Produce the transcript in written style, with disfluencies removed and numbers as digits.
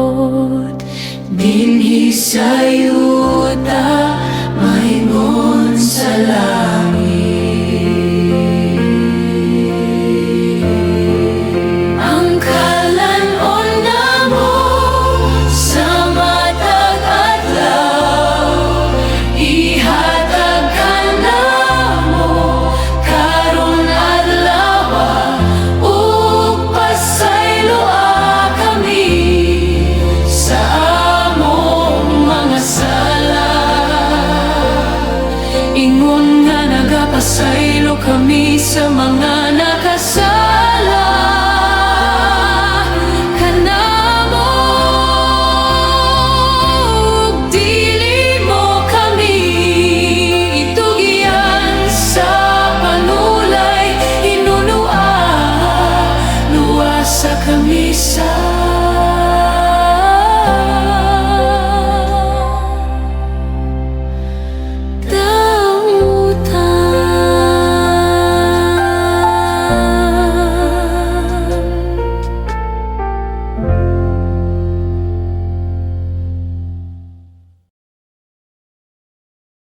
abot, dinhi sa yuta maingon sa langit. Ang kalanon namo sa matag adlaw, ihatag ka namo karon adlaw, ug pasayloa kami sa among mga sala. Ingon nga nagapasaylo kami sa mga